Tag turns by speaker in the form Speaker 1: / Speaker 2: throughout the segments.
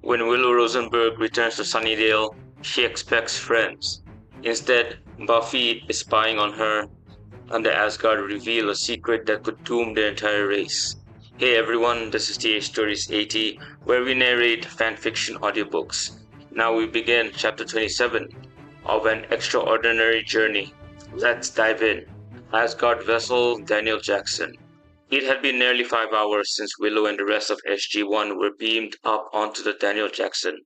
Speaker 1: When Willow Rosenberg returns to Sunnydale, she expects friends. Instead, Buffy is spying on her, and the Asgard reveal a secret that could doom the entire race. Hey everyone, this is TH Stories 80, where we narrate fanfiction audiobooks. Now we begin chapter 27 of An Extraordinary Journey. Let's dive in. Asgard vessel Daniel Jackson. It had been nearly 5 hours since Willow and the rest of SG-1 were beamed up onto the Daniel Jackson.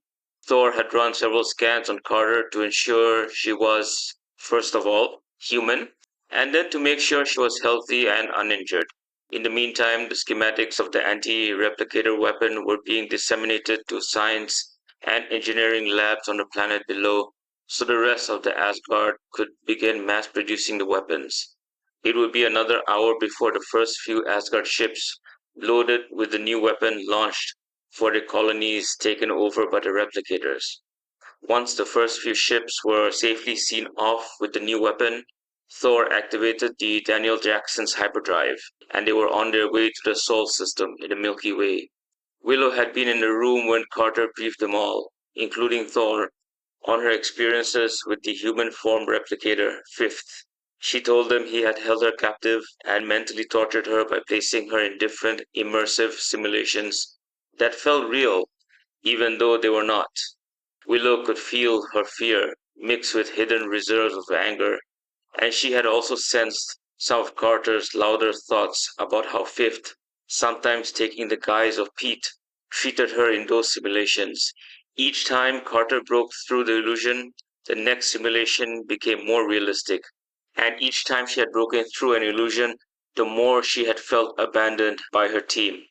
Speaker 1: Thor had run several scans on Carter to ensure she was, first of all, human, and then to make sure she was healthy and uninjured. In the meantime, the schematics of the anti-replicator weapon were being disseminated to science and engineering labs on the planet below, so the rest of the Asgard could begin mass-producing the weapons. It would be another hour before the first few Asgard ships, loaded with the new weapon, launched for the colonies taken over by the replicators. Once the first few ships were safely seen off with the new weapon, Thor activated the Daniel Jackson's hyperdrive, and they were on their way to the Sol system in the Milky Way. Willow had been in the room when Carter briefed them all, including Thor, on her experiences with the human form replicator, Fifth. She told them he had held her captive and mentally tortured her by placing her in different immersive simulations that felt real, even though they were not. Willow could feel her fear mixed with hidden reserves of anger, and she had also sensed some of Carter's louder thoughts about how Fifth, sometimes taking the guise of Pete, treated her in those simulations. Each time Carter broke through the illusion, the next simulation became more realistic, and each time she had broken through an illusion, the more she had felt abandoned by her team.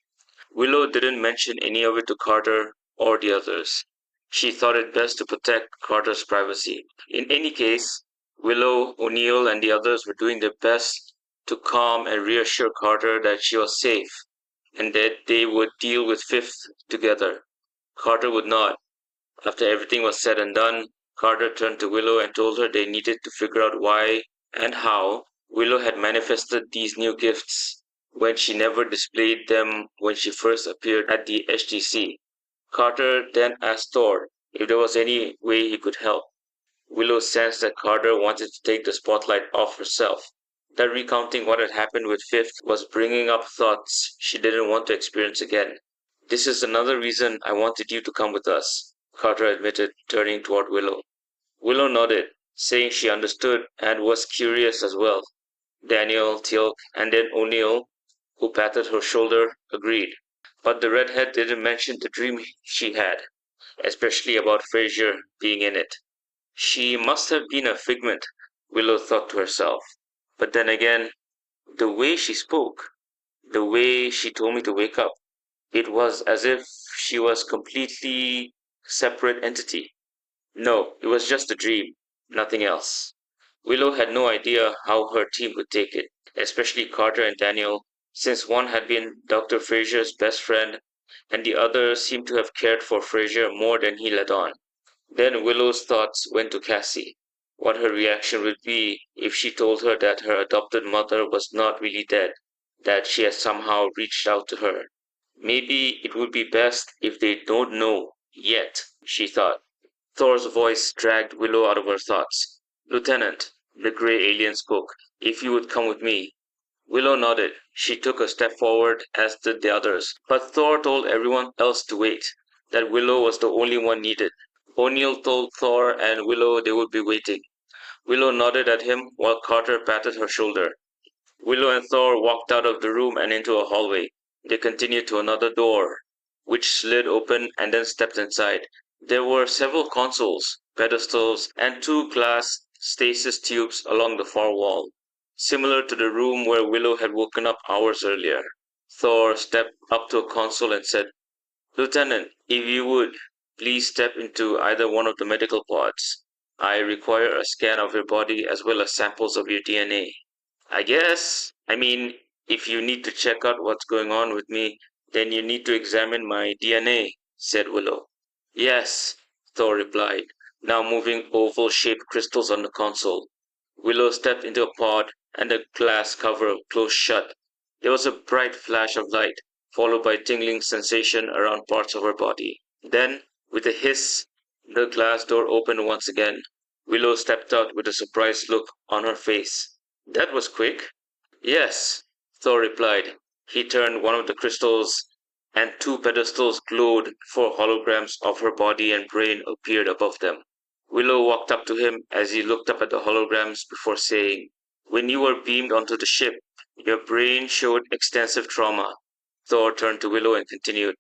Speaker 1: Willow didn't mention any of it to Carter or the others. She thought it best to protect Carter's privacy. In any case, Willow, O'Neill, and the others were doing their best to calm and reassure Carter that she was safe and that they would deal with Fifth together. Carter would not. After everything was said and done, Carter turned to Willow and told her they needed to figure out why and how Willow had manifested these new gifts when she never displayed them when she first appeared at the SGC. Carter then asked Thor if there was any way he could help. Willow sensed that Carter wanted to take the spotlight off herself, that recounting what had happened with Fifth was bringing up thoughts she didn't want to experience again. This is another reason I wanted you to come with us, Carter admitted, turning toward Willow. Willow nodded, saying she understood and was curious as well. Daniel, Teal'c, and then O'Neill, who patted her shoulder, agreed. But the redhead didn't mention the dream she had, especially about Fraser being in it. She must have been a figment, Willow thought to herself. But then again, the way she spoke, the way she told me to wake up, it was as if she was completely separate entity. No, it was just a dream, nothing else. Willow had no idea how her team would take it, especially Carter and Daniel, since one had been Dr. Fraser's best friend and the other seemed to have cared for Fraser more than he let on. Then Willow's thoughts went to Cassie, what her reaction would be if she told her that her adopted mother was not really dead, that she had somehow reached out to her. Maybe it would be best if they don't know yet, she thought. Thor's voice dragged Willow out of her thoughts. Lieutenant, the gray alien spoke, if you would come with me. Willow nodded. She took a step forward, as did the others, but Thor told everyone else to wait, that Willow was the only one needed. O'Neill told Thor and Willow they would be waiting. Willow nodded at him while Carter patted her shoulder. Willow and Thor walked out of the room and into a hallway. They continued to another door, which slid open, and then stepped inside. There were several consoles, pedestals, and two glass stasis tubes along the far wall, similar to the room where Willow had woken up hours earlier. Thor stepped up to a console and said, Lieutenant, if you would, please step into either one of the medical pods. I require a scan of your body as well as samples of your DNA. If you need to check out what's going on with me, then you need to examine my DNA, said Willow. Yes, Thor replied, now moving oval-shaped crystals on the console. Willow stepped into a pod, and the glass cover closed shut. There was a bright flash of light, followed by a tingling sensation around parts of her body. Then, With a hiss, the glass door opened once again. Willow stepped out with a surprised look on her face. That was quick. Yes, Thor replied. He turned one of the crystals, and two pedestals glowed before holograms of her body and brain appeared above them. Willow walked up to him as he looked up at the holograms before saying, "When you were beamed onto the ship, your brain showed extensive trauma." Thor turned to Willow and continued,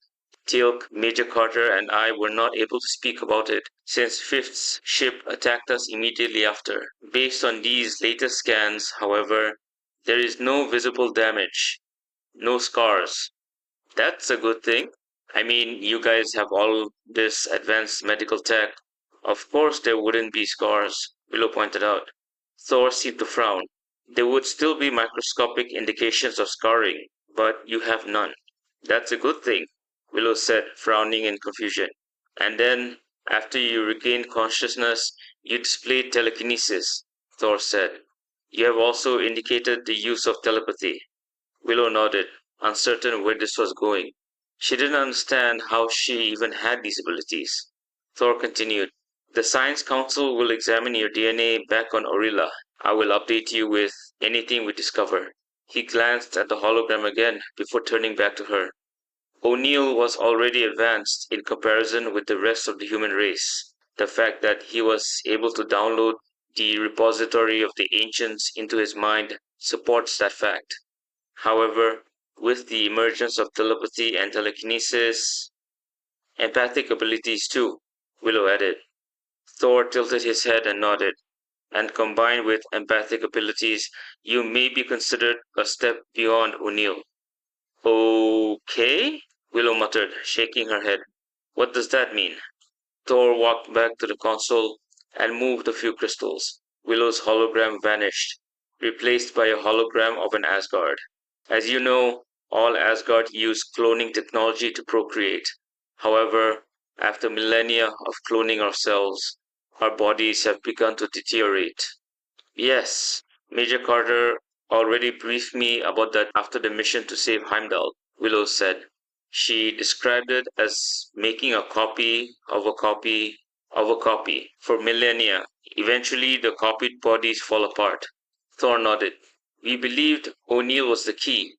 Speaker 1: "Teal'c, Major Carter, and I were not able to speak about it since Fifth's ship attacked us immediately after. Based on these latest scans, however, there is no visible damage, no scars." That's a good thing. I mean, you guys have all this advanced medical tech. Of course there wouldn't be scars, Willow pointed out. Thor seemed to frown. There would still be microscopic indications of scarring, but you have none. That's a good thing, Willow said, frowning in confusion. And then, after you regained consciousness, you displayed telekinesis, Thor said. You have also indicated the use of telepathy. Willow nodded, uncertain where this was going. She didn't understand how she even had these abilities. Thor continued, "The Science Council will examine your DNA back on Orilla. I will update you with anything we discover." He glanced at the hologram again before turning back to her. O'Neill was already advanced in comparison with the rest of the human race. The fact that he was able to download the repository of the ancients into his mind supports that fact. However, with the emergence of telepathy and telekinesis, empathic abilities too, Willow added. Thor tilted his head and nodded. And combined with empathic abilities, you may be considered a step beyond O'Neill. Okay, Willow muttered, shaking her head. What does that mean? Thor walked back to the console and moved a few crystals. Willow's hologram vanished, replaced by a hologram of an Asgard. As you know, all Asgard use cloning technology to procreate. However, after millennia of cloning ourselves, our bodies have begun to deteriorate. Yes, Major Carter already briefed me about that after the mission to save Heimdall, Willow said. She described it as making a copy of a copy of a copy for millennia. Eventually, the copied bodies fall apart. Thor nodded. We believed O'Neill was the key.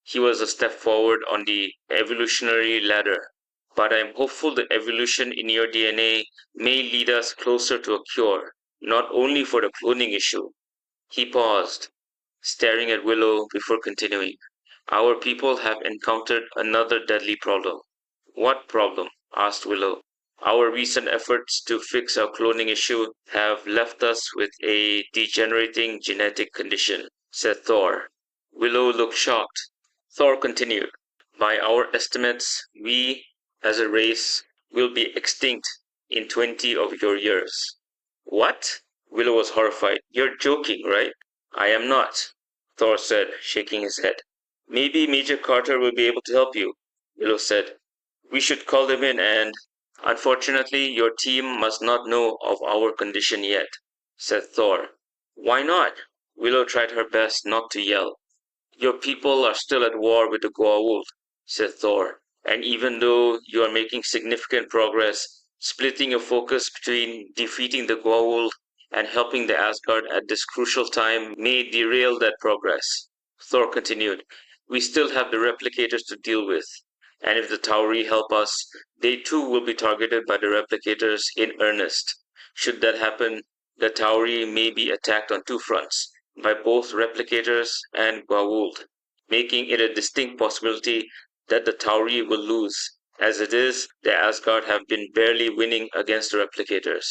Speaker 1: He was a step forward on the evolutionary ladder. But I'm hopeful the evolution in your DNA may lead us closer to a cure, not only for the cloning issue. He paused, staring at Willow before continuing. Our people have encountered another deadly problem. What problem? Asked Willow. Our recent efforts to fix our cloning issue have left us with a degenerating genetic condition, said Thor. Willow looked shocked. Thor continued, "By our estimates, we, as a race, will be extinct in 20 of your years." What? Willow was horrified. "You're joking, right?" "I am not," Thor said, shaking his head. "Maybe Major Carter will be able to help you," Willow said. "We should call them in and—" "Unfortunately, your team must not know of our condition yet," said Thor. "Why not?" Willow tried her best not to yell. "Your people are still at war with the Goa'uld," said Thor, "and even though you are making significant progress, splitting your focus between defeating the Goa'uld and helping the Asgard at this crucial time may derail that progress." Thor continued, "We still have the replicators to deal with, and if the Tauri help us, they too will be targeted by the replicators in earnest. Should that happen, the Tauri may be attacked on two fronts, by both replicators and Goa'uld, making it a distinct possibility that the Tauri will lose. As it is, the Asgard have been barely winning against the replicators.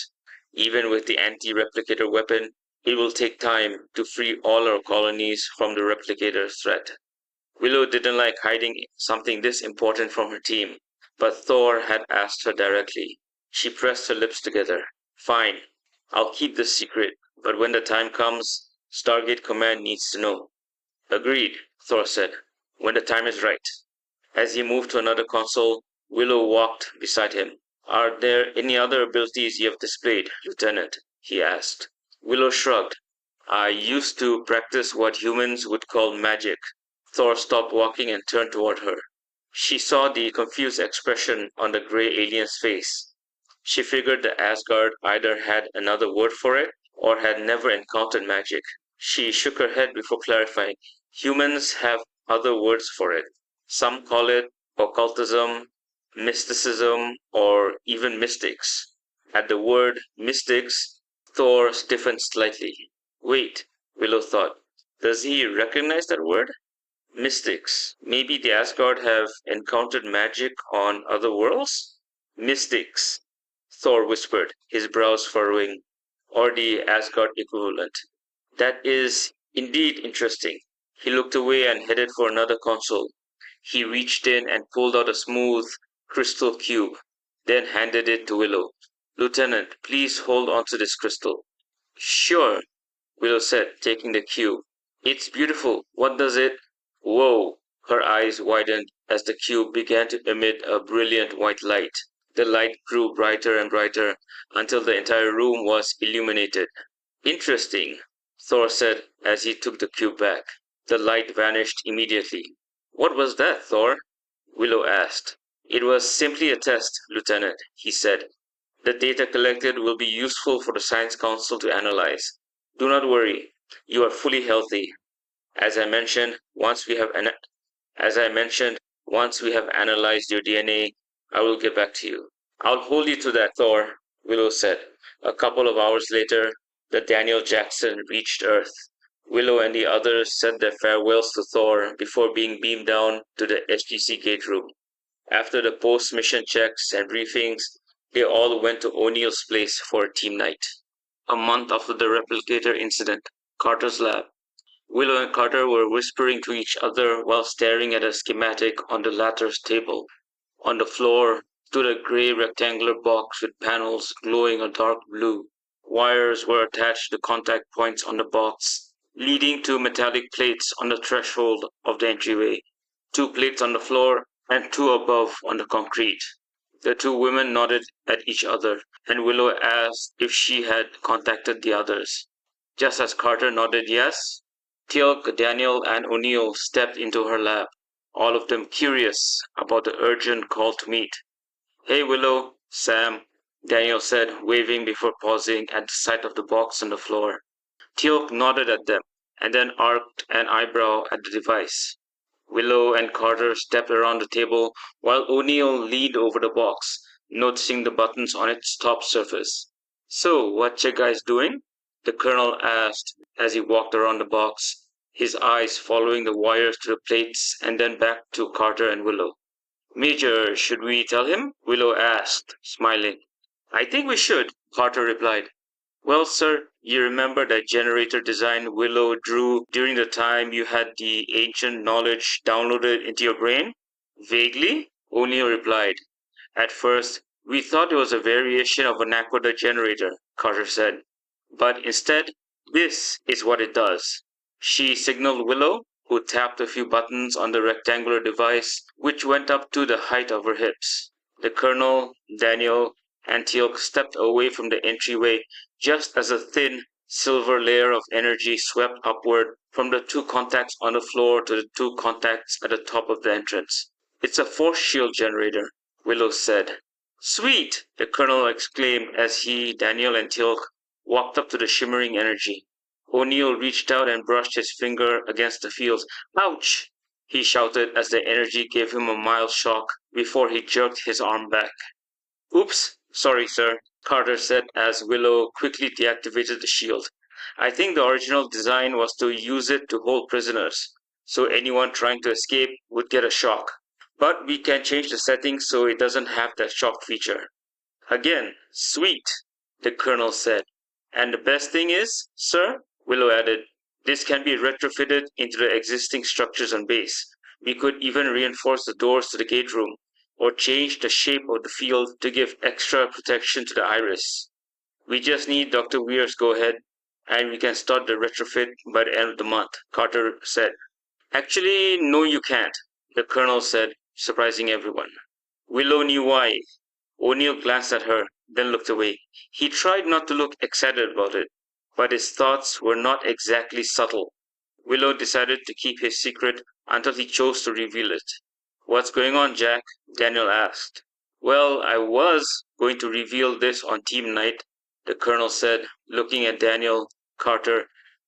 Speaker 1: Even with the anti-replicator weapon, it will take time to free all our colonies from the replicator threat." Willow didn't like hiding something this important from her team, but Thor had asked her directly. She pressed her lips together. "Fine, I'll keep this secret, but when the time comes, Stargate Command needs to know." "Agreed," Thor said, "when the time is right." As he moved to another console, Willow walked beside him. "Are there any other abilities you have displayed, Lieutenant?" he asked. Willow shrugged. "I used to practice what humans would call magic." Thor stopped walking and turned toward her. She saw the confused expression on the gray alien's face. She figured the Asgard either had another word for it or had never encountered magic. She shook her head before clarifying. Humans have other words for it. Some call it occultism, mysticism, or even mystics. At the word mystics, Thor stiffened slightly. Wait, Willow thought. Does he recognize that word? Mystics. Maybe the Asgard have encountered magic on other worlds? Mystics, Thor whispered, his brows furrowing. Or the Asgard equivalent. That is indeed interesting. He looked away and headed for another console. He reached in and pulled out a smooth crystal cube, then handed it to Willow. Lieutenant, please hold on to this crystal. Sure, Willow said, taking the cube. It's beautiful. What does it? Whoa! Her eyes widened as the cube began to emit a brilliant white light. The light grew brighter and brighter until the entire room was illuminated. Interesting, Thor said as he took the cube back. The light vanished immediately. What was that, Thor? Willow asked. It was simply a test, Lieutenant, he said. The data collected will be useful for the Science Council to analyze. Do not worry, you are fully healthy. As I mentioned, once we have analyzed your DNA, I will get back to you. I'll hold you to that, Thor, Willow said. A couple of hours later, the Daniel Jackson reached Earth. Willow and the others said their farewells to Thor before being beamed down to the SGC gate room. After the post-mission checks and briefings, they all went to O'Neill's place for a team night. A month after the replicator incident, Carter's lab. Willow and Carter were whispering to each other while staring at a schematic on the latter's table. On the floor stood a gray rectangular box with panels glowing a dark blue. Wires were attached to contact points on the box, leading to metallic plates on the threshold of the entryway. 2 plates on the floor and 2 above on the concrete. The 2 women nodded at each other, and Willow asked if she had contacted the others. Just as Carter nodded yes, Teal'c, Daniel, and O'Neill stepped into her lab, all of them curious about the urgent call to meet. Hey, Willow, Sam, Daniel said, waving before pausing at the sight of the box on the floor. Teal'c nodded at them, and then arched an eyebrow at the device. Willow and Carter stepped around the table while O'Neill leaned over the box, noticing the buttons on its top surface. So, what you guys doing? The colonel asked as he walked around the box, his eyes following the wires to the plates and then back to Carter and Willow. Major, should we tell him? Willow asked, smiling. I think we should, Carter replied. Well, sir, you remember that generator design Willow drew during the time you had the ancient knowledge downloaded into your brain? Vaguely, O'Neill replied. At first, we thought it was a variation of an aqueduct generator, Carter said. But instead, this is what it does. She signaled Willow, who tapped a few buttons on the rectangular device, which went up to the height of her hips. The colonel, Daniel, and Teal'c stepped away from the entryway just as a thin, silver layer of energy swept upward from the 2 contacts on the floor to the 2 contacts at the top of the entrance. It's a force shield generator, Willow said. Sweet! The colonel exclaimed as he, Daniel, and Teal'c walked up to the shimmering energy. O'Neill reached out and brushed his finger against the fields. Ouch! He shouted as the energy gave him a mild shock before he jerked his arm back. Oops, sorry, sir, Carter said as Willow quickly deactivated the shield. I think the original design was to use it to hold prisoners, so anyone trying to escape would get a shock. But we can change the settings so it doesn't have that shock feature. Again, sweet, the colonel said. And the best thing is, sir, Willow added, this can be retrofitted into the existing structures on base. We could even reinforce the doors to the gate room, or change the shape of the field to give extra protection to the iris. We just need Dr. Weir's go-ahead, and we can start the retrofit by the end of the month, Carter said. Actually, no you can't, the colonel said, surprising everyone. Willow knew why. O'Neill glanced at her, then looked away. He tried not to look excited about it, but his thoughts were not exactly subtle. Willow decided to keep his secret until he chose to reveal it. What's going on, Jack? Daniel asked. Well, I was going to reveal this on team night, the colonel said, looking at Daniel, Carter,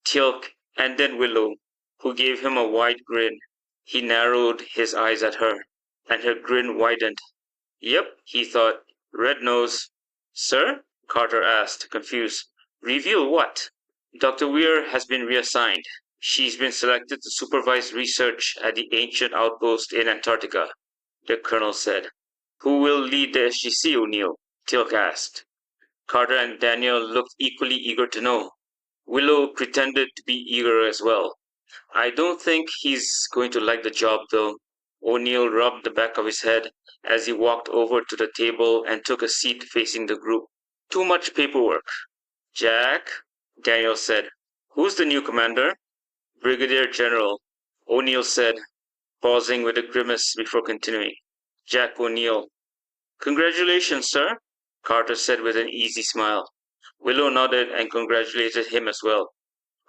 Speaker 1: Teal'c, and then Willow, who gave him a wide grin. He narrowed his eyes at her, and her grin widened. Yep, he thought. Red nose. Sir? Carter asked, confused. Reveal what? Dr. Weir has been reassigned. She's been selected to supervise research at the ancient outpost in Antarctica, the colonel said. Who will lead the SGC, O'Neill? Teal'c asked. Carter and Daniel looked equally eager to know. Willow pretended to be eager as well. I don't think he's going to like the job, though. O'Neill rubbed the back of his head as he walked over to the table and took a seat facing the group. Too much paperwork. Jack, Daniel said. Who's the new commander? Brigadier General, O'Neill said, pausing with a grimace before continuing. Jack O'Neill. Congratulations, sir, Carter said with an easy smile. Willow nodded and congratulated him as well.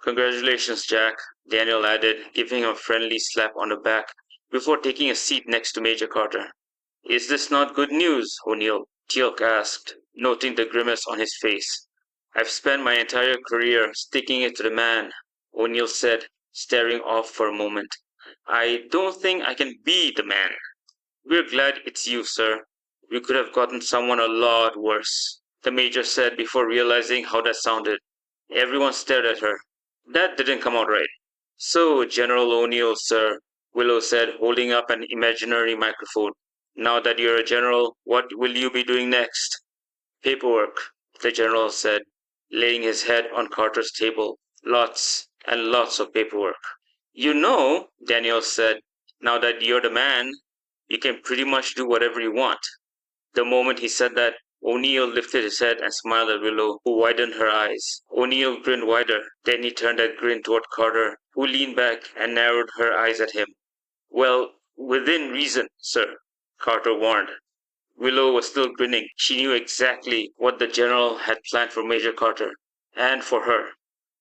Speaker 1: Congratulations, Jack, Daniel added, giving him a friendly slap on the back before taking a seat next to Major Carter. Is this not good news, O'Neill? Teal'c asked, noting the grimace on his face. I've spent my entire career sticking it to the man, O'Neill said, staring off for a moment. I don't think I can be the man. We're glad it's you, sir. We could have gotten someone a lot worse, the major said before realizing how that sounded. Everyone stared at her. That didn't come out right. So, General O'Neill, sir, Willow said, holding up an imaginary microphone. Now that you're a general, what will you be doing next? Paperwork, the general said, laying his head on Carter's table. Lots and lots of paperwork. You know, Daniel said, now that you're the man, you can pretty much do whatever you want. The moment he said that, O'Neill lifted his head and smiled at Willow, who widened her eyes. O'Neill grinned wider, then he turned that grin toward Carter, who leaned back and narrowed her eyes at him. Well, within reason, sir, Carter warned. Willow was still grinning. She knew exactly what the general had planned for Major Carter, and for her.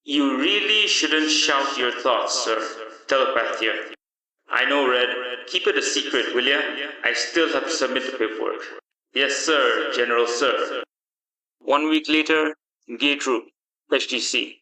Speaker 1: You really shouldn't shout your thoughts, sir. Telepath here. I know, Red. Keep it a secret, will ya? I still have to submit the paperwork. Yes, sir, General, sir. 1 week later, Gate Room, SGC.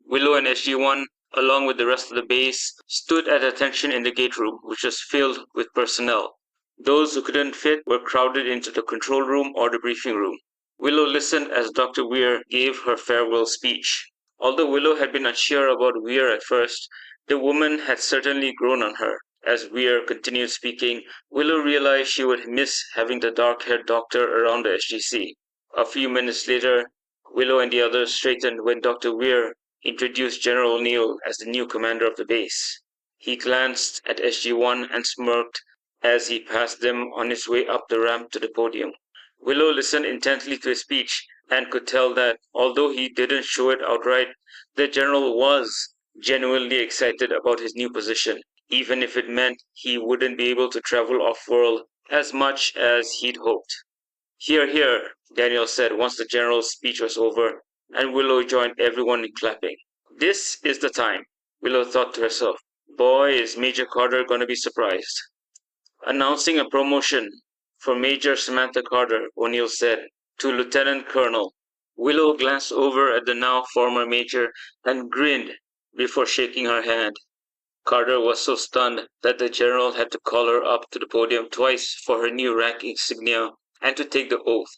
Speaker 1: Willow and SG-1, along with the rest of the base, stood at attention in the gate room, which was filled with personnel. Those who couldn't fit were crowded into the control room or the briefing room. Willow listened as Dr. Weir gave her farewell speech. Although Willow had been unsure about Weir at first, the woman had certainly grown on her. As Weir continued speaking, Willow realized she would miss having the dark-haired doctor around the SGC. A few minutes later, Willow and the others straightened when Dr. Weir introduced General O'Neill as the new commander of the base. He glanced at SG-1 and smirked as he passed them on his way up the ramp to the podium. Willow listened intently to his speech and could tell that, although he didn't show it outright, the general was genuinely excited about his new position, even if it meant he wouldn't be able to travel off-world as much as he'd hoped. Hear, hear, Daniel said once the general's speech was over, and Willow joined everyone in clapping. This is the time, Willow thought to herself. Boy, is Major Carter going to be surprised. Announcing a promotion for Major Samantha Carter, O'Neill said, to Lieutenant Colonel. Willow glanced over at the now former major and grinned before shaking her hand. Carter was so stunned that the general had to call her up to the podium twice for her new rank insignia and to take the oath.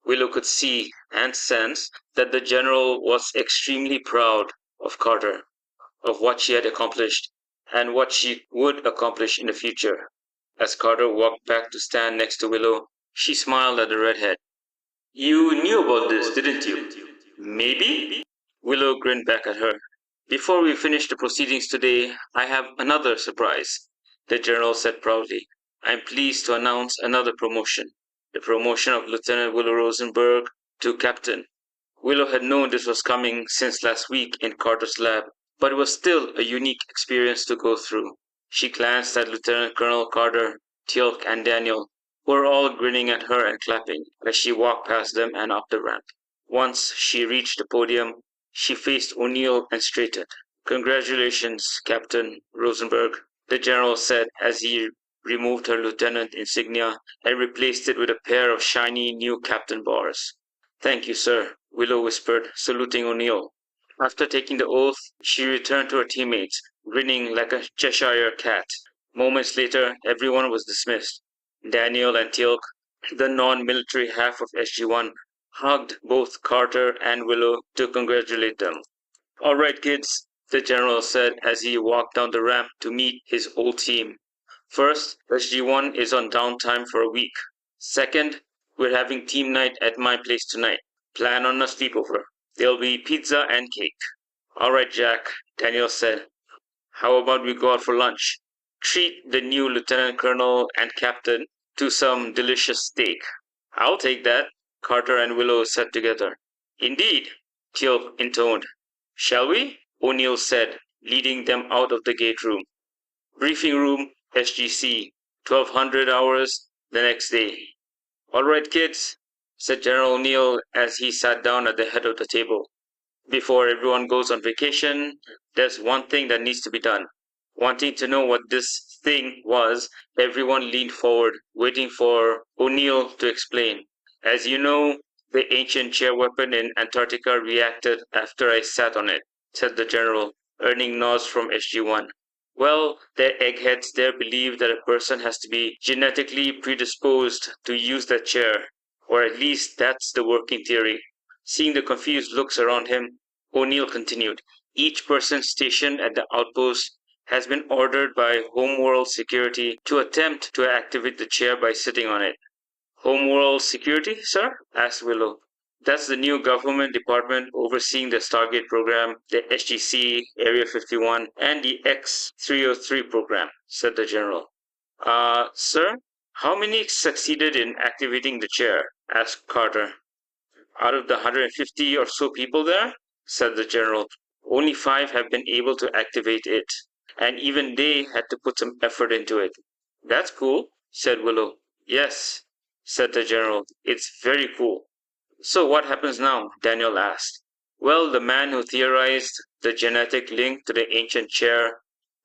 Speaker 1: Willow could see and sense that the general was extremely proud of Carter, of what she had accomplished, and what she would accomplish in the future. As Carter walked back to stand next to Willow, she smiled at the redhead. You knew about this, didn't you? Maybe? Willow grinned back at her. Before we finish the proceedings today, I have another surprise, the general said proudly. I'm pleased to announce another promotion, the promotion of Lieutenant Willow Rosenberg to captain. Willow had known this was coming since last week in Carter's lab, but it was still a unique experience to go through. She glanced at Lieutenant Colonel Carter, Teal'c, and Daniel, who were all grinning at her and clapping as she walked past them and up the ramp. Once she reached the podium, she faced O'Neill and straightened. Congratulations, Captain Rosenberg, the general said as he removed her lieutenant insignia and replaced it with a pair of shiny new captain bars. "Thank you, sir," Willow whispered, saluting O'Neill. After taking the oath, she returned to her teammates, grinning like a Cheshire cat. Moments later, everyone was dismissed. Daniel and Teal'c, the non-military half of SG-1, hugged both Carter and Willow to congratulate them. "All right, kids," the general said as he walked down the ramp to meet his old team. "First, SG-1 is on downtime for a week. Second, we're having team night at my place tonight. Plan on a sleepover. There'll be pizza and cake." "All right, Jack," Daniel said. "How about we go out for lunch? Treat the new lieutenant colonel and captain to some delicious steak." "I'll take that," Carter and Willow said together. "Indeed," Teal'c intoned. "Shall we?" O'Neill said, leading them out of the gate room. Briefing room, SGC, 1200 hours the next day. "All right, kids," said General O'Neill as he sat down at the head of the table. "Before everyone goes on vacation, there's one thing that needs to be done." Wanting to know what this thing was, everyone leaned forward, waiting for O'Neill to explain. "As you know, the ancient chair weapon in Antarctica reacted after I sat on it," said the general, earning nods from SG-1. "Well, the eggheads there believe that a person has to be genetically predisposed to use that chair, or at least that's the working theory." Seeing the confused looks around him, O'Neill continued, "Each person stationed at the outpost has been ordered by Homeworld Security to attempt to activate the chair by sitting on it." "Homeworld Security, sir?" asked Willow. "That's the new government department overseeing the Stargate program, the SGC, Area 51, and the X-303 program," said the general. Sir, how many succeeded in activating the chair?" asked Carter. "Out of the 150 or so people there," said the general, "only 5 have been able to activate it, and even they had to put some effort into it." "That's cool," said Willow. "Yes," said the general, "it's very cool." "So what happens now?" Daniel asked. "Well, the man who theorized the genetic link to the ancient chair,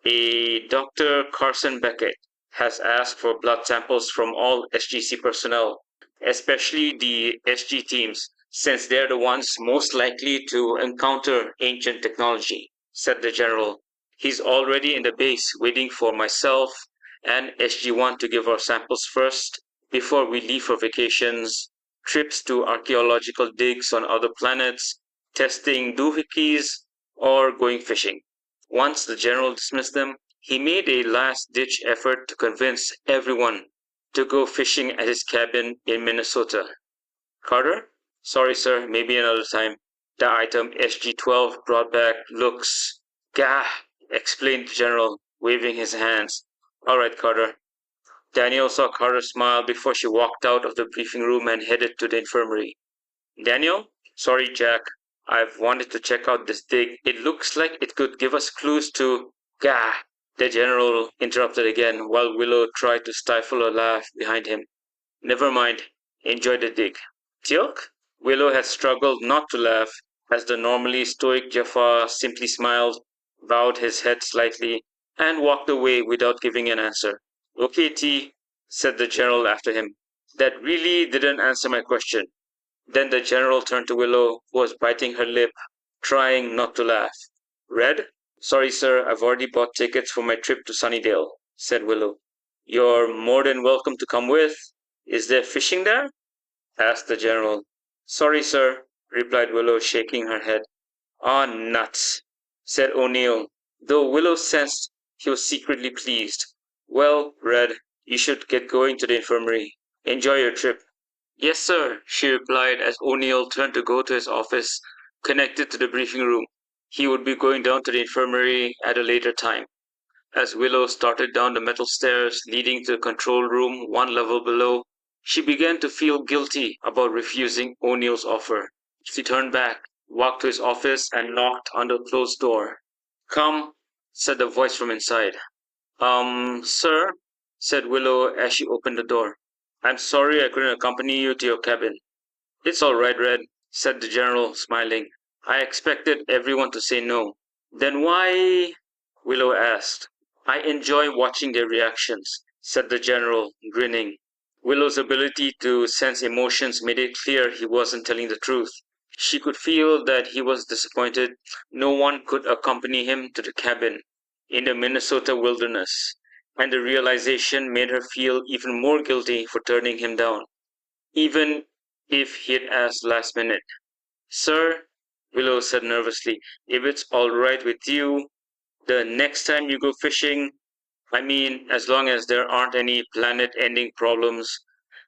Speaker 1: a Dr. Carson Beckett, has asked for blood samples from all SGC personnel, especially the SG teams, since they're the ones most likely to encounter ancient technology," said the general. "He's already in the base waiting for myself and SG-1 to give our samples first before we leave for vacations, trips to archaeological digs on other planets, testing doohickeys, or going fishing." Once the general dismissed them, he made a last-ditch effort to convince everyone to go fishing at his cabin in Minnesota. "Carter? Sorry, sir, maybe another time. The item SG-12 brought back looks..." "Gah!" explained the general, waving his hands. "All right, Carter." Daniel saw Carter smile before she walked out of the briefing room and headed to the infirmary. "Daniel? Sorry, Jack. I've wanted to check out this dig. It looks like it could give us clues to..." "Gah!" the general interrupted again, while Willow tried to stifle a laugh behind him. "Never mind. Enjoy the dig." "Teal'c?" Willow had struggled not to laugh, as the normally stoic Jaffa simply smiled, bowed his head slightly, and walked away without giving an answer. "Okay, T," said the general after him. "That really didn't answer my question." Then the general turned to Willow, who was biting her lip, trying not to laugh. "Red?" "Sorry, sir, I've already bought tickets for my trip to Sunnydale," said Willow. "You're more than welcome to come with. Is there fishing there?" asked the general. "Sorry, sir," replied Willow, shaking her head. "Ah, nuts," said O'Neill, though Willow sensed he was secretly pleased. "Well, Red, you should get going to the infirmary. Enjoy your trip." "Yes, sir," she replied as O'Neill turned to go to his office, connected to the briefing room. He would be going down to the infirmary at a later time. As Willow started down the metal stairs leading to the control room 1 level below, she began to feel guilty about refusing O'Neill's offer. She turned back, walked to his office, and knocked on the closed door. "Come," said the voice from inside. Sir," said Willow as she opened the door. "I'm sorry I couldn't accompany you to your cabin." "It's all right, Red," said the general, smiling. "I expected everyone to say no." "Then why..." Willow asked. "I enjoy watching their reactions. said the general, grinning. Willow's ability to sense emotions made it clear he wasn't telling the truth. She could feel that he was disappointed no one could accompany him to the cabin in the Minnesota wilderness, and the realization made her feel even more guilty for turning him down, even if he'd asked last minute. Sir, Willow said nervously, if it's all right with you, the next time you go fishing, I mean, as long as there aren't any planet ending problems,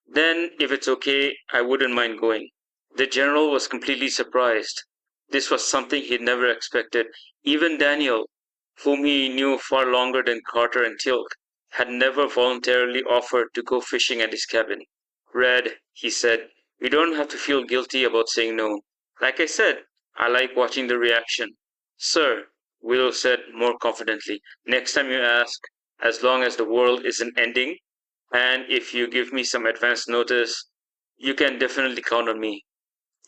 Speaker 1: then if it's okay, I wouldn't mind going. The general was completely surprised. This was something he'd never expected. Even Daniel, whom he knew far longer than Carter and Tilk, had never voluntarily offered to go fishing at his cabin. Red, he said, you don't have to feel guilty about saying no. Like I said, I like watching the reaction. Sir, Willow said more confidently, next time you ask, as long as the world isn't ending, and if you give me some advance notice, you can definitely count on me.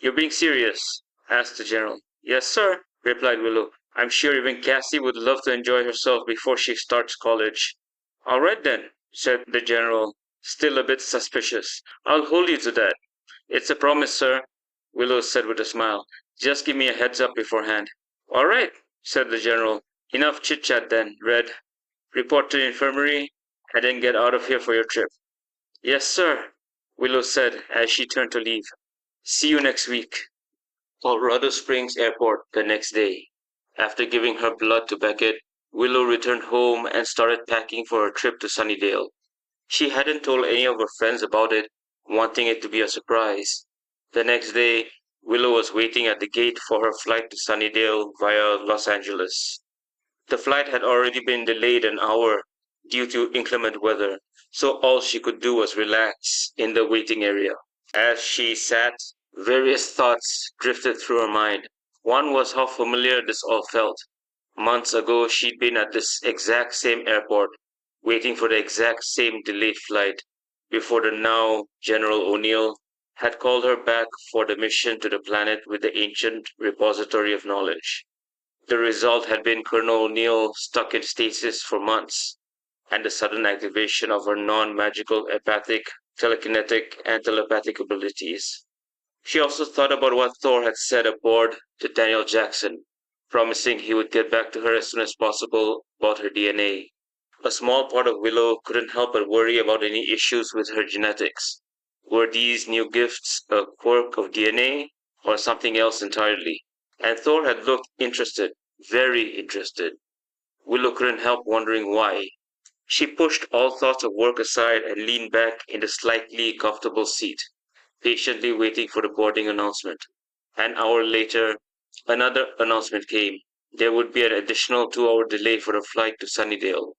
Speaker 1: You're being serious? Asked the general. Yes, sir, replied Willow. I'm sure even Cassie would love to enjoy herself before she starts college. All right then, said the general, still a bit suspicious. I'll hold you to that. It's a promise, sir, Willow said with a smile. Just give me a heads up beforehand. All right, said the general. Enough chit chat then, Red. Report to the infirmary and then get out of here for your trip. Yes, sir, Willow said as she turned to leave. See you next week. Colorado Springs Airport the next day. After giving her blood to Beckett, Willow returned home and started packing for her trip to Sunnydale. She hadn't told any of her friends about it, wanting it to be a surprise. The next day, Willow was waiting at the gate for her flight to Sunnydale via Los Angeles. The flight had already been delayed an hour due to inclement weather, so all she could do was relax in the waiting area. As she sat, various thoughts drifted through her mind. One was how familiar this all felt. Months ago, she'd been at this exact same airport, waiting for the exact same delayed flight, before the now General O'Neill had called her back for the mission to the planet with the ancient repository of knowledge. The result had been Colonel O'Neill stuck in stasis for months, and the sudden activation of her non-magical empathic, telekinetic, and telepathic abilities. She also thought about what Thor had said aboard to Daniel Jackson, promising he would get back to her as soon as possible about her DNA. A small part of Willow couldn't help but worry about any issues with her genetics. Were these new gifts a quirk of DNA or something else entirely? And Thor had looked interested, very interested. Willow couldn't help wondering why. She pushed all thoughts of work aside and leaned back in the slightly comfortable seat, patiently waiting for the boarding announcement. An hour later, another announcement came. There would be an additional 2 hour delay for the flight to Sunnydale.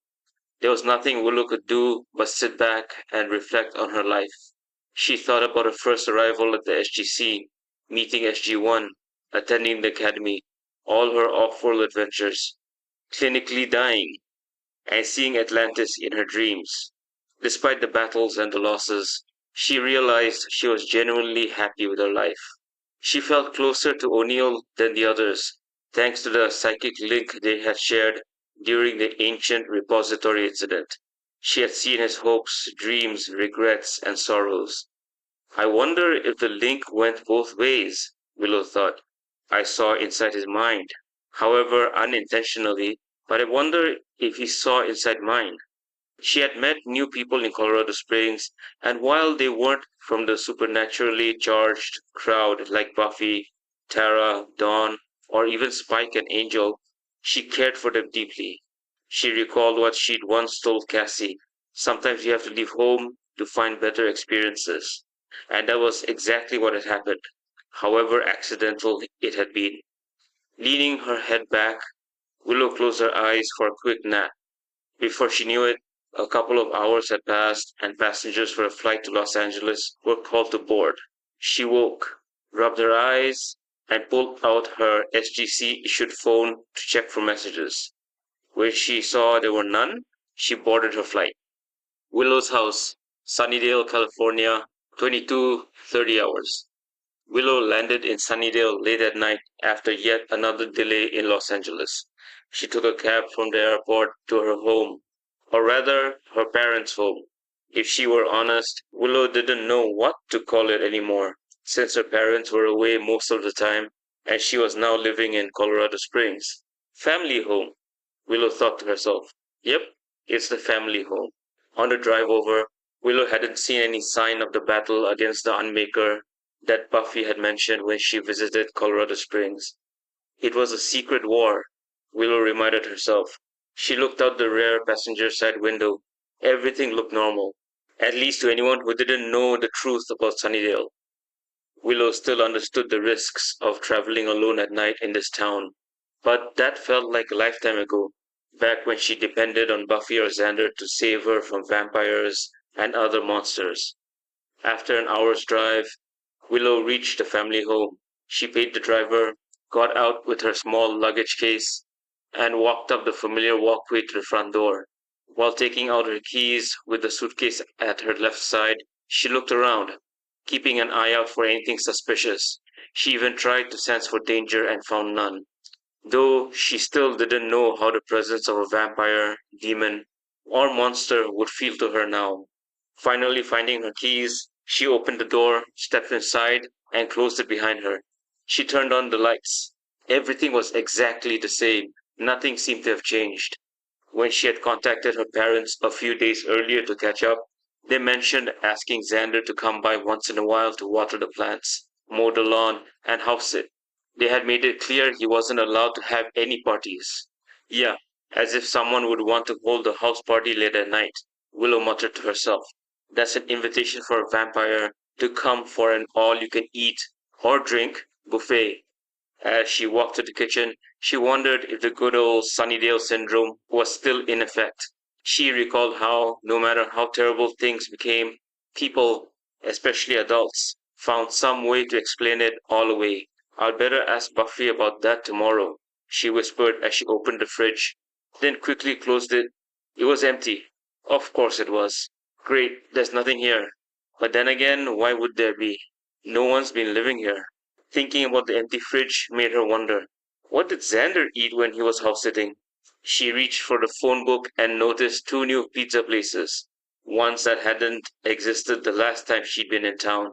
Speaker 1: There was nothing Willow could do but sit back and reflect on her life. She thought about her first arrival at the SGC, meeting SG-1, attending the academy, all her off-world adventures, clinically dying, and seeing Atlantis in her dreams. Despite the battles and the losses, she realized she was genuinely happy with her life. She felt closer to O'Neill than the others, thanks to the psychic link they had shared during the ancient repository incident. She had seen his hopes, dreams, regrets, and sorrows. I wonder if the link went both ways, Willow thought. I saw inside his mind, however unintentionally, but I wonder if he saw inside mine. She had met new people in Colorado Springs, and while they weren't from the supernaturally charged crowd like Buffy, Tara, Dawn, or even Spike and Angel, she cared for them deeply. She recalled what she'd once told Cassie. Sometimes you have to leave home to find better experiences. And that was exactly what had happened, however accidental it had been. Leaning her head back, Willow closed her eyes for a quick nap. Before she knew it, a couple of hours had passed and passengers for a flight to Los Angeles were called to board. She woke, rubbed her eyes, and pulled out her SGC issued phone to check for messages. When she saw there were none, she boarded her flight. Willow's house, Sunnydale, California, 22:30 hours. Willow landed in Sunnydale late at night after yet another delay in Los Angeles. She took a cab from the airport to her home, Or rather, her parents' home. If she were honest, Willow didn't know what to call it anymore, since her parents were away most of the time and she was now living in Colorado Springs. Family home, Willow thought to herself. Yep, it's the family home. On the drive over, Willow hadn't seen any sign of the battle against the Unmaker that Buffy had mentioned when she visited Colorado Springs. It was a secret war, Willow reminded herself. She looked out the rear passenger side window. Everything looked normal, at least to anyone who didn't know the truth about Sunnydale. Willow still understood the risks of traveling alone at night in this town, but that felt like a lifetime ago, back when she depended on Buffy or Xander to save her from vampires and other monsters. After an hour's drive, Willow reached the family home. She paid the driver, got out with her small luggage case, and walked up the familiar walkway to the front door. While taking out her keys with the suitcase at her left side, she looked around, keeping an eye out for anything suspicious. She even tried to sense for danger and found none, though she still didn't know how the presence of a vampire, demon, or monster would feel to her now. Finally, finding her keys, she opened the door, stepped inside, and closed it behind her. She turned on the lights. Everything was exactly the same. Nothing seemed to have changed. When she had contacted her parents a few days earlier to catch up, they mentioned asking Xander to come by once in a while to water the plants, mow the lawn, and house it. They had made it clear he wasn't allowed to have any parties. Yeah, as if someone would want to hold a house party late at night, Willow muttered to herself. That's an invitation for a vampire to come for an all you can eat or drink buffet. As she walked to the kitchen, she wondered if the good old Sunnydale syndrome was still in effect. She recalled how, no matter how terrible things became, people, especially adults, found some way to explain it all away. I'd better ask Buffy about that tomorrow, she whispered as she opened the fridge, then quickly closed it. It was empty. Of course it was. Great, there's nothing here. But then again, why would there be? No one's been living here. Thinking about the empty fridge made her wonder, what did Xander eat when he was house sitting? She reached for the phone book and noticed two new pizza places, ones that hadn't existed the last time she'd been in town.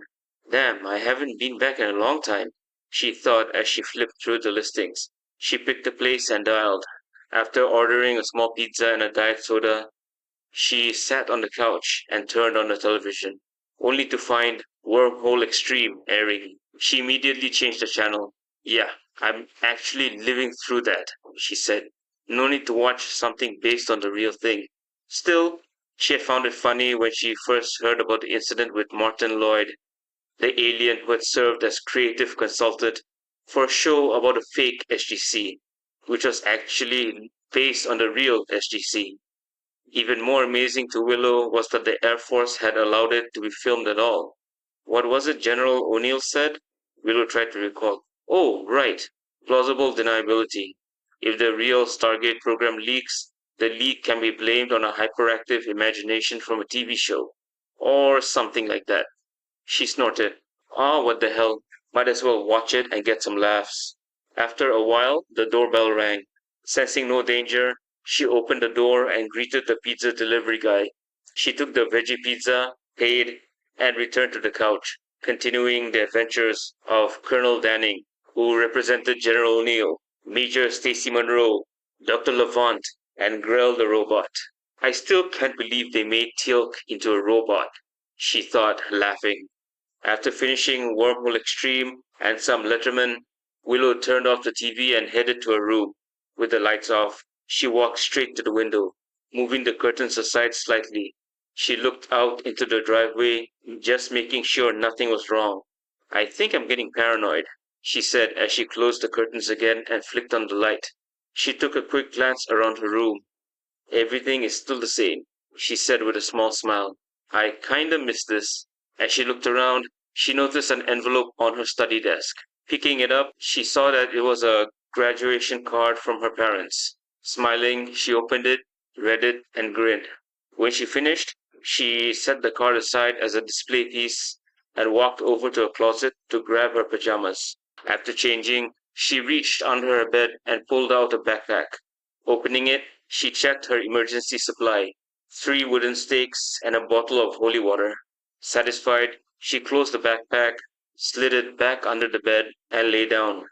Speaker 1: Damn, I haven't been back in a long time, she thought as she flipped through the listings. She picked a place and dialed. After ordering a small pizza and a diet soda, she sat on the couch and turned on the television, only to find Wormhole Extreme airing. She immediately changed the channel. Yeah, I'm actually living through that, she said. No need to watch something based on the real thing. Still, she had found it funny when she first heard about the incident with Martin Lloyd, the alien who had served as creative consultant for a show about a fake SGC, which was actually based on the real SGC. Even more amazing to Willow was that the Air Force had allowed it to be filmed at all. What was it General O'Neill said? Willow tried to recall. Oh, right. Plausible deniability. If the real Stargate program leaks, the leak can be blamed on a hyperactive imagination from a TV show. Or something like that. She snorted. Ah, what the hell. Might as well watch it and get some laughs. After a while, the doorbell rang. Sensing no danger, she opened the door and greeted the pizza delivery guy. She took the veggie pizza, paid, and returned to the couch, continuing the adventures of Colonel Danning, who represented General O'Neill, Major Stacy Monroe, Dr. Levant, and Grell the robot. I still can't believe they made Teal'c into a robot, she thought, laughing. After finishing Wormhole Extreme and some Letterman, Willow turned off the TV and headed to her room. With the lights off, she walked straight to the window, moving the curtains aside slightly. She looked out into the driveway, just making sure nothing was wrong. I think I'm getting paranoid, she said as she closed the curtains again and flicked on the light. She took a quick glance around her room. Everything is still the same, she said with a small smile. I kinda miss this. As she looked around, she noticed an envelope on her study desk. Picking it up, she saw that it was a graduation card from her parents. Smiling, she opened it, read it, and grinned. When she finished, she set the card aside as a display piece and walked over to a closet to grab her pajamas. After changing, she reached under her bed and pulled out a backpack. Opening it, she checked her emergency supply. 3 wooden stakes, and a bottle of holy water. Satisfied, she closed the backpack, slid it back under the bed, and lay down.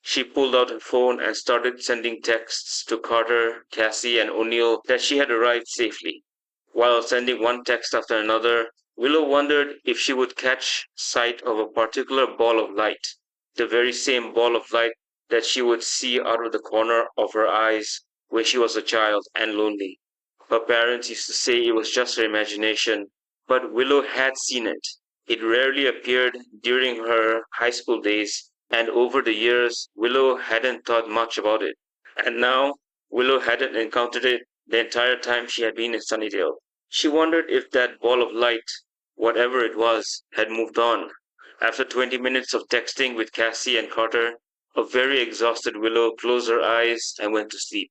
Speaker 1: She pulled out her phone and started sending texts to Carter, Cassie, and O'Neill that she had arrived safely. While sending one text after another, Willow wondered if she would catch sight of a particular ball of light, the very same ball of light that she would see out of the corner of her eyes when she was a child and lonely. Her parents used to say it was just her imagination, but Willow had seen it. It rarely appeared during her high school days, and over the years, Willow hadn't thought much about it. And now, Willow hadn't encountered it the entire time she had been in Sunnydale. She wondered if that ball of light, whatever it was, had moved on. After 20 minutes of texting with Cassie and Carter, a very exhausted Willow closed her eyes and went to sleep.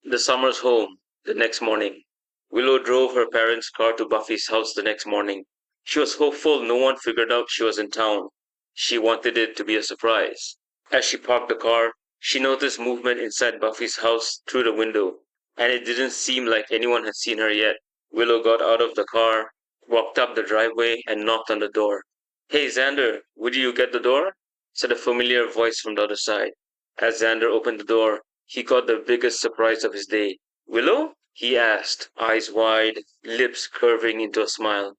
Speaker 1: The Summers' home, the next morning. Willow drove her parents' car to Buffy's house the next morning. She was hopeful no one figured out she was in town. She wanted it to be a surprise. As she parked the car, she noticed movement inside Buffy's house through the window, and it didn't seem like anyone had seen her yet. Willow got out of the car, walked up the driveway, and knocked on the door. "Hey, Xander, would you get the door?" said a familiar voice from the other side. As Xander opened the door, he got the biggest surprise of his day. "Willow?" he asked, eyes wide, lips curving into a smile.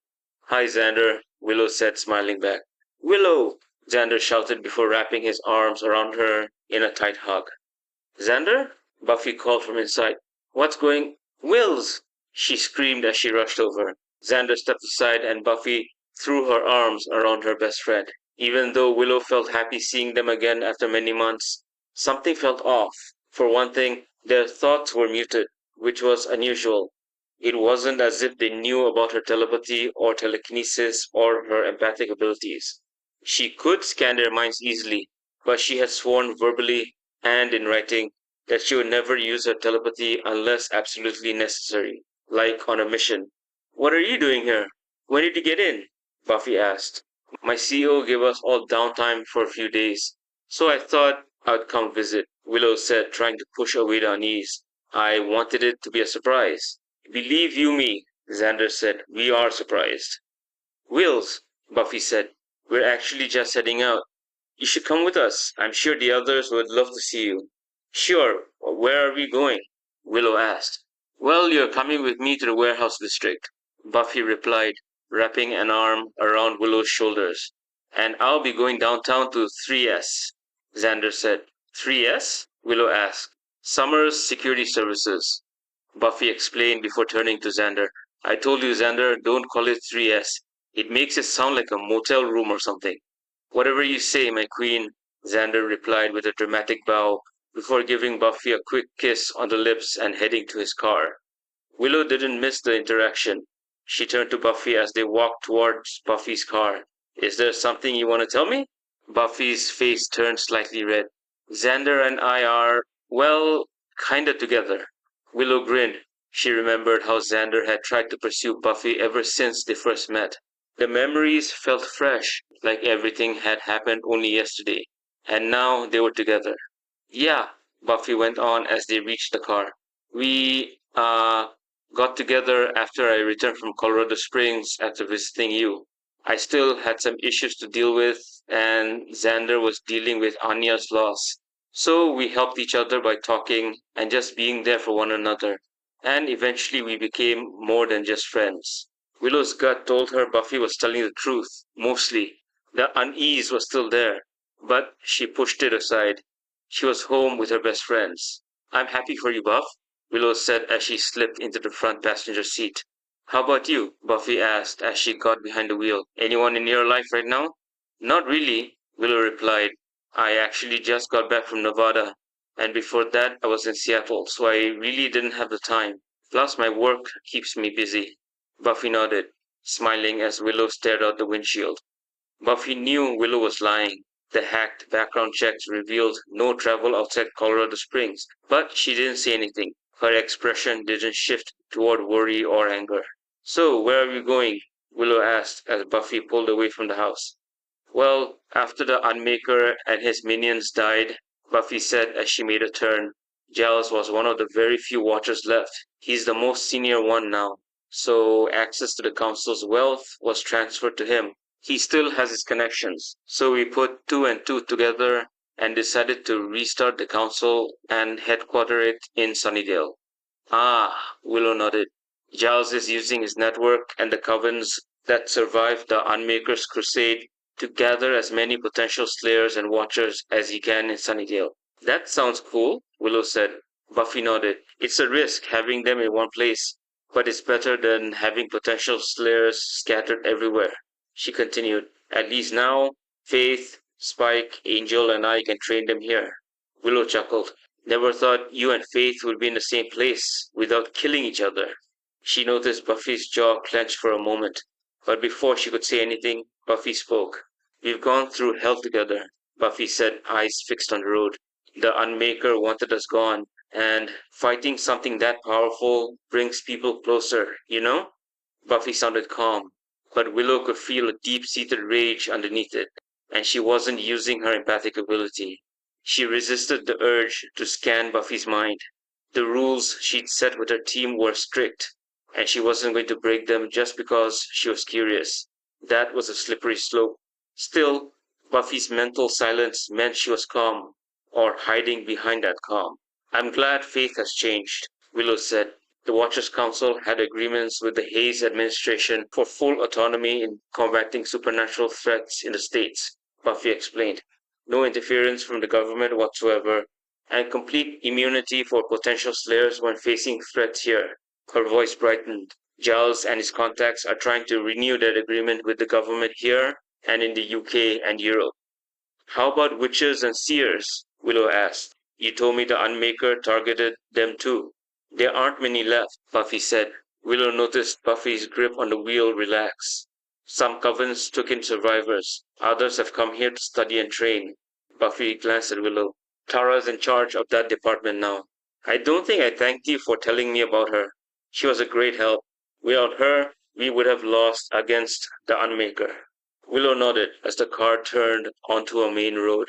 Speaker 1: "Hi, Xander," Willow said, smiling back. "Willow!" Xander shouted before wrapping his arms around her in a tight hug. "Xander?" Buffy called from inside. "What's going—" "Wills!" she screamed as she rushed over. Xander stepped aside and Buffy threw her arms around her best friend. Even though Willow felt happy seeing them again after many months, something felt off. For one thing, their thoughts were muted, which was unusual. It wasn't as if they knew about her telepathy or telekinesis or her empathic abilities. She could scan their minds easily, but she had sworn verbally and in writing that she would never use her telepathy unless absolutely necessary, like on a mission. "What are you doing here? When did you get in?" Buffy asked. "My CEO gave us all downtime for a few days, so I thought I'd come visit," Willow said, trying to push away the unease. "I wanted it to be a surprise." "Believe you me," Xander said, "we are surprised." "Wills," Buffy said, "we're actually just heading out. You should come with us. I'm sure the others would love to see you." "Sure. Where are we going?" Willow asked. "Well, you're coming with me to the warehouse district," Buffy replied, wrapping an arm around Willow's shoulders. "And I'll be going downtown to 3S, Xander said. 3S? Willow asked. "Summer's Security Services," Buffy explained before turning to Xander. "I told you, Xander, don't call it 3S. It makes it sound like a motel room or something." "Whatever you say, my queen," Xander replied with a dramatic bow before giving Buffy a quick kiss on the lips and heading to his car. Willow didn't miss the interaction. She turned to Buffy as they walked towards Buffy's car. "Is there something you want to tell me?" Buffy's face turned slightly red. "Xander and I are, well, kinda together." Willow grinned. She remembered how Xander had tried to pursue Buffy ever since they first met. The memories felt fresh, like everything had happened only yesterday. And now they were together. "Yeah," Buffy went on as they reached the car. "We got together after I returned from Colorado Springs after visiting you. I still had some issues to deal with, and Xander was dealing with Anya's loss. So we helped each other by talking and just being there for one another. And eventually we became more than just friends." Willow's gut told her Buffy was telling the truth, mostly. The unease was still there, but she pushed it aside. She was home with her best friends. "I'm happy for you, Buff," Willow said as she slipped into the front passenger seat. "How about you?" Buffy asked as she got behind the wheel. "Anyone in your life right now?" "Not really," Willow replied. "I actually just got back from Nevada, and before that I was in Seattle, so I really didn't have the time. Plus my work keeps me busy." Buffy nodded, smiling as Willow stared out the windshield. Buffy knew Willow was lying. The hacked background checks revealed no travel outside Colorado Springs, but she didn't say anything. Her expression didn't shift toward worry or anger. "So, where are we going?" Willow asked as Buffy pulled away from the house. "Well, after the Unmaker and his minions died," Buffy said as she made a turn, "Giles was one of the very few Watchers left. He's the most senior one now. So access to the council's wealth was transferred to him. He still has his connections. So we put two and two together and decided to restart the council and headquarter it in Sunnydale. Ah, Willow nodded. Giles is using his network and the covens that survived the Unmaker's crusade to gather as many potential slayers and watchers as he can in Sunnydale. That sounds cool, Willow said. Buffy nodded. It's a risk having them in one place, but it's better than having potential slayers scattered everywhere. She continued. At least now, Faith, Spike, Angel, and I can train them here. Willow chuckled. Never thought you and Faith would be in the same place without killing each other. She noticed Buffy's jaw clench for a moment, but before she could say anything, Buffy spoke. We've gone through hell together, Buffy said, eyes fixed on the road. The Unmaker wanted us gone, and fighting something that powerful brings people closer, you know? Buffy sounded calm, but Willow could feel a deep-seated rage underneath it, and she wasn't using her empathic ability. She resisted the urge to scan Buffy's mind. The rules she'd set with her team were strict, and she wasn't going to break them just because she was curious. That was a slippery slope. Still, Buffy's mental silence meant she was calm, or hiding behind that calm. I'm glad Faith has changed, Willow said. The Watchers Council had agreements with the Hayes administration for full autonomy in combating supernatural threats in the States, Buffy explained. No interference from the government whatsoever, and complete immunity for potential slayers when facing threats here. Her voice brightened. Giles and his contacts are trying to renew that agreement with the government here and in the UK and Europe. How about witches and seers? Willow asked. You told me the Unmaker targeted them too. There aren't many left, Buffy said. Willow noticed Buffy's grip on the wheel relax. Some covens took in survivors. Others have come here to study and train. Buffy glanced at Willow. Tara's in charge of that department now. I don't think I thanked you for telling me about her. She was a great help. Without her, we would have lost against the Unmaker. Willow nodded as the car turned onto a main road.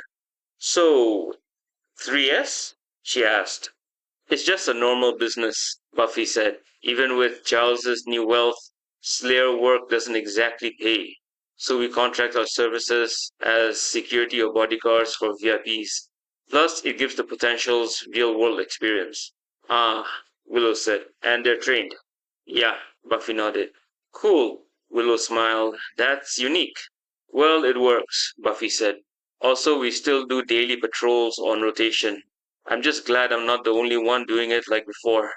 Speaker 1: So, 3S? She asked. It's just a normal business, Buffy said. Even with Giles's new wealth, Slayer work doesn't exactly pay. So we contract our services as security or bodyguards for VIPs. Plus, it gives the potentials real-world experience. Ah, Willow said. And they're trained. Yeah, Buffy nodded. Cool, Willow smiled. That's unique. Well, it works, Buffy said. Also, we still do daily patrols on rotation. I'm just glad I'm not the only one doing it like before.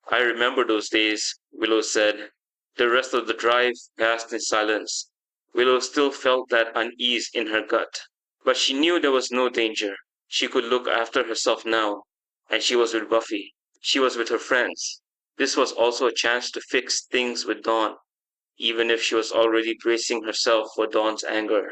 Speaker 1: I remember those days, Willow said. The rest of the drive passed in silence. Willow still felt that unease in her gut, but she knew there was no danger. She could look after herself now, and she was with Buffy. She was with her friends. This was also a chance to fix things with Dawn, even if she was already bracing herself for Dawn's anger.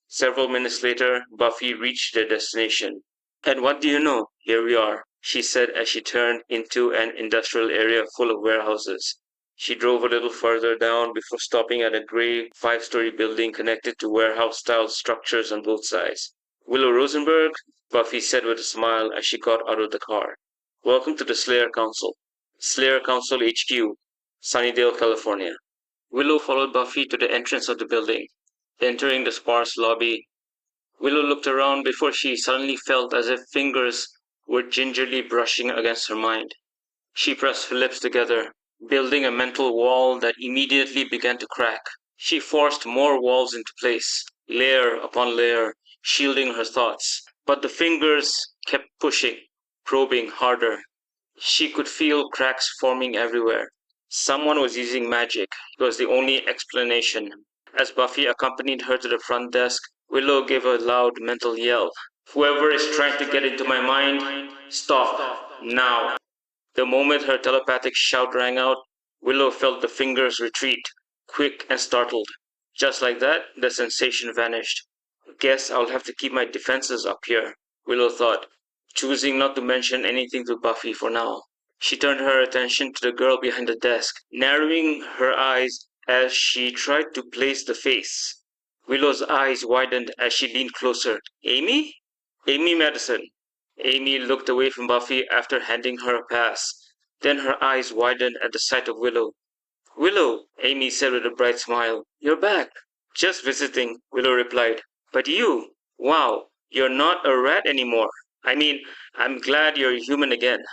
Speaker 1: Several minutes later, Buffy reached their destination. And what do you know? Here we are, she said as she turned into an industrial area full of warehouses. She drove a little further down before stopping at a gray five-story building connected to warehouse-style structures on both sides. Willow Rosenberg, Buffy said with a smile as she got out of the car. Welcome to the Slayer Council. Slayer Council HQ, Sunnydale, California. Willow followed Buffy to the entrance of the building. Entering the sparse lobby, Willow looked around before she suddenly felt as if fingers were gingerly brushing against her mind. She pressed her lips together, building a mental wall that immediately began to crack. She forced more walls into place, layer upon layer, shielding her thoughts. But the fingers kept pushing, probing harder. She could feel cracks forming everywhere. Someone was using magic. It was the only explanation. As Buffy accompanied her to the front desk, Willow gave a loud mental yell. Whoever is trying to get into my mind, stop, now. The moment her telepathic shout rang out, Willow felt the fingers retreat, quick and startled. Just like that, the sensation vanished. Guess I'll have to keep my defenses up here, Willow thought, choosing not to mention anything to Buffy for now. She turned her attention to the girl behind the desk, narrowing her eyes as she tried to place the face. Willow's eyes widened as she leaned closer. Amy? Amy Madison. Amy looked away from Buffy after handing her a pass. Then her eyes widened at the sight of Willow. Willow, Amy said with a bright smile. You're back. Just visiting, Willow replied. But you, wow, you're not a rat anymore. I mean, I'm glad you're human again.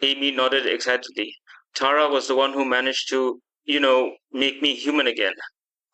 Speaker 1: Amy nodded excitedly. Tara was the one who managed to, make me human again.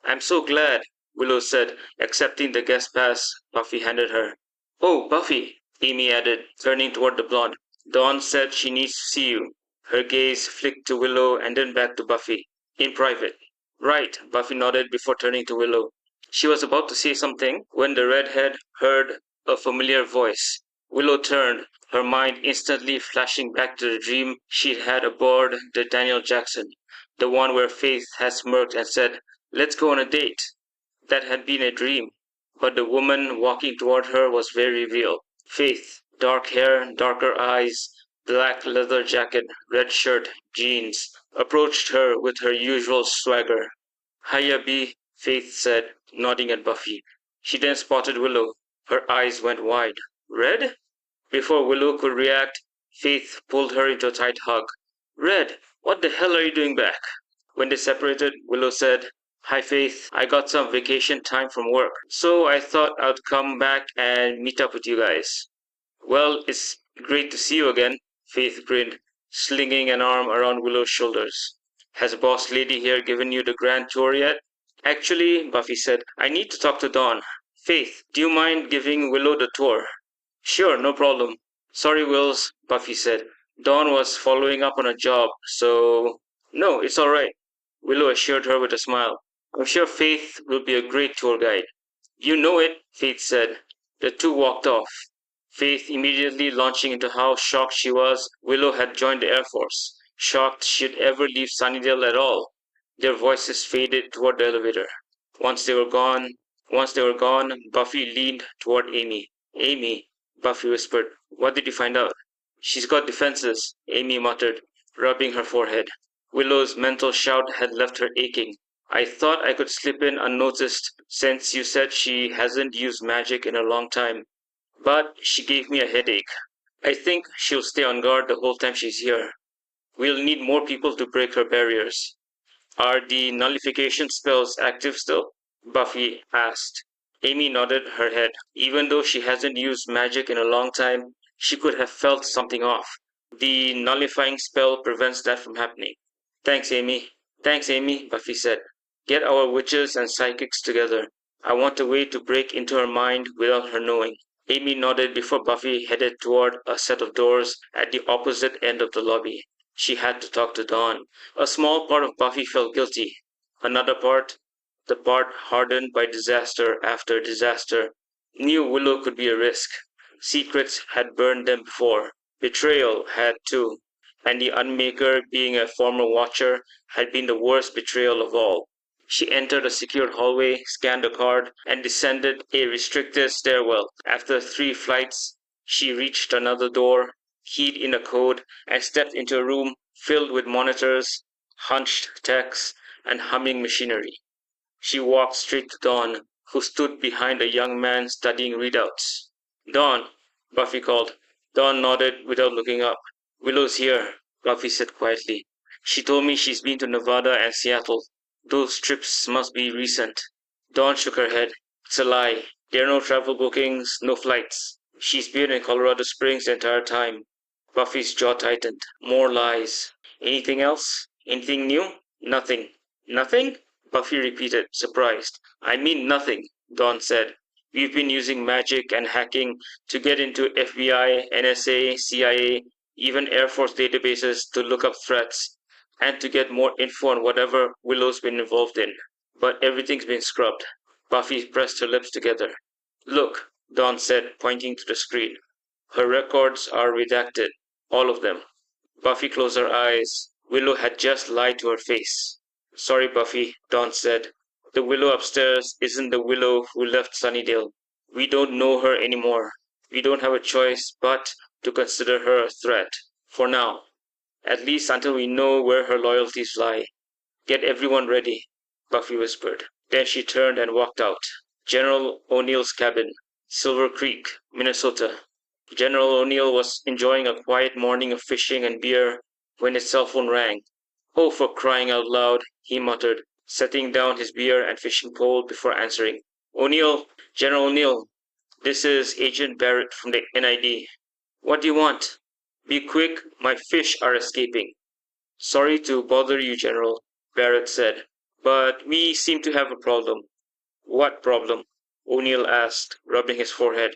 Speaker 1: I'm so glad, Willow said, accepting the guest pass Buffy handed her. Oh, Buffy, Amy added, turning toward the blonde. Dawn said she needs to see you. Her gaze flicked to Willow and then back to Buffy. In private. Right, Buffy nodded before turning to Willow. She was about to say something when the redhead heard a familiar voice. Willow turned, her mind instantly flashing back to the dream she'd had aboard the Daniel Jackson, the one where Faith had smirked and said, Let's go on a date. That had been a dream, but the woman walking toward her was very real. Faith, dark hair, darker eyes, black leather jacket, red shirt, jeans, approached her with her usual swagger. Hiya, B, Faith said, nodding at Buffy. She then spotted Willow. Her eyes went wide. Red? Before Willow could react, Faith pulled her into a tight hug. Red, what the hell are you doing back? When they separated, Willow said, Hi Faith, I got some vacation time from work, so I thought I'd come back and meet up with you guys. Well, it's great to see you again, Faith grinned, slinging an arm around Willow's shoulders. Has Boss Lady here given you the grand tour yet? Actually, Buffy said, I need to talk to Dawn. Faith, do you mind giving Willow the tour? Sure, no problem. Sorry, Wills, Buffy said. Dawn was following up on a job, so. No, it's alright, Willow assured her with a smile. I'm sure Faith will be a great tour guide. You know it, Faith said. The two walked off. Faith immediately launching into how shocked she was Willow had joined the Air Force. Shocked she'd ever leave Sunnydale at all. Their voices faded toward the elevator. Once they were gone, once they were gone, Buffy leaned toward Amy. Amy, Buffy whispered, what did you find out? She's got defenses, Amy muttered, rubbing her forehead. Willow's mental shout had left her aching. I thought I could slip in unnoticed since you said she hasn't used magic in a long time. But she gave me a headache. I think she'll stay on guard the whole time she's here. We'll need more people to break her barriers. Are the nullification spells active still? Buffy asked. Amy nodded her head. Even though she hasn't used magic in a long time, she could have felt something off. The nullifying spell prevents that from happening. Thanks, Amy. Thanks, Amy, Buffy said. Get our witches and psychics together. I want a way to break into her mind without her knowing. Amy nodded before Buffy headed toward a set of doors at the opposite end of the lobby. She had to talk to Dawn. A small part of Buffy felt guilty. Another part, the part hardened by disaster after disaster, knew Willow could be a risk. Secrets had burned them before. Betrayal had too. And the Unmaker, being a former Watcher, had been the worst betrayal of all. She entered a secured hallway, scanned a card, and descended a restricted stairwell. After 3 flights, she reached another door, keyed in a code, and stepped into a room filled with monitors, hunched techs, and humming machinery. She walked straight to Dawn, who stood behind a young man studying readouts. Dawn, Buffy called. Dawn nodded without looking up. Willow's here, Buffy said quietly. She told me she's been to Nevada and Seattle. Those trips must be recent. Dawn shook her head. It's a lie. There are no travel bookings, no flights. She's been in Colorado Springs the entire time. Buffy's jaw tightened. More lies. Anything else? Anything new? Nothing. Nothing? Buffy repeated, surprised. I mean nothing, Dawn said. We've been using magic and hacking to get into FBI, NSA, CIA, even Air Force databases to look up threats and to get more info on whatever Willow's been involved in. But everything's been scrubbed. Buffy pressed her lips together. Look, Dawn said, pointing to the screen. Her records are redacted. All of them. Buffy closed her eyes. Willow had just lied to her face. Sorry, Buffy, Dawn said. The Willow upstairs isn't the Willow who left Sunnydale. We don't know her anymore. We don't have a choice but to consider her a threat. For now. At least until we know where her loyalties lie. Get everyone ready, Buffy whispered. Then she turned and walked out. General O'Neill's cabin, Silver Creek, Minnesota. General O'Neill was enjoying a quiet morning of fishing and beer when his cell phone rang. Oh, for crying out loud, he muttered, setting down his beer and fishing pole before answering. O'Neill, General O'Neill, this is Agent Barrett from the NID. What do you want? Be quick, my fish are escaping. Sorry to bother you, General, Barrett said, but we seem to have a problem. What problem? O'Neill asked, rubbing his forehead.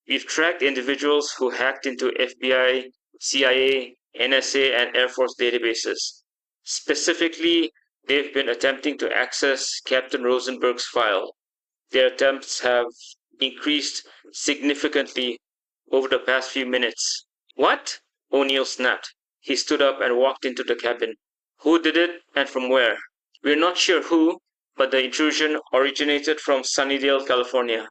Speaker 1: We've tracked individuals who hacked into FBI, CIA, NSA, and Air Force databases. Specifically, they've been attempting to access Captain Rosenberg's file. Their attempts have increased significantly over the past few minutes. What? O'Neill snapped. He stood up and walked into the cabin. Who did it and from where? We're not sure who, but the intrusion originated from Sunnydale, California.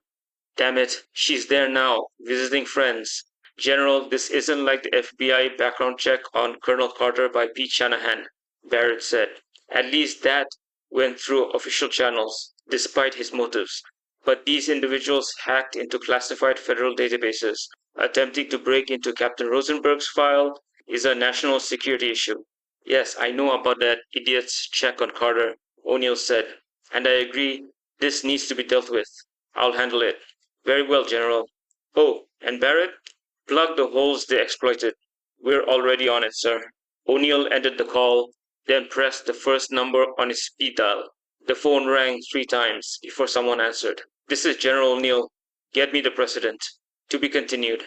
Speaker 1: Damn it, she's there now, visiting friends. General, this isn't like the FBI background check on Colonel Carter by Pete Shanahan, Barrett said. At least that went through official channels, despite his motives. But these individuals hacked into classified federal databases. Attempting to break into Captain Rosenberg's file is a national security issue. Yes, I know about that idiot's check on Carter, O'Neill said, and I agree this needs to be dealt with. I'll handle it. Very well, General. Oh, and Barrett? Plug the holes they exploited. We're already on it, sir. O'Neill ended the call, then pressed the first number on his speed dial. The phone rang 3 times before someone answered. This is General O'Neill. Get me the President. To be continued.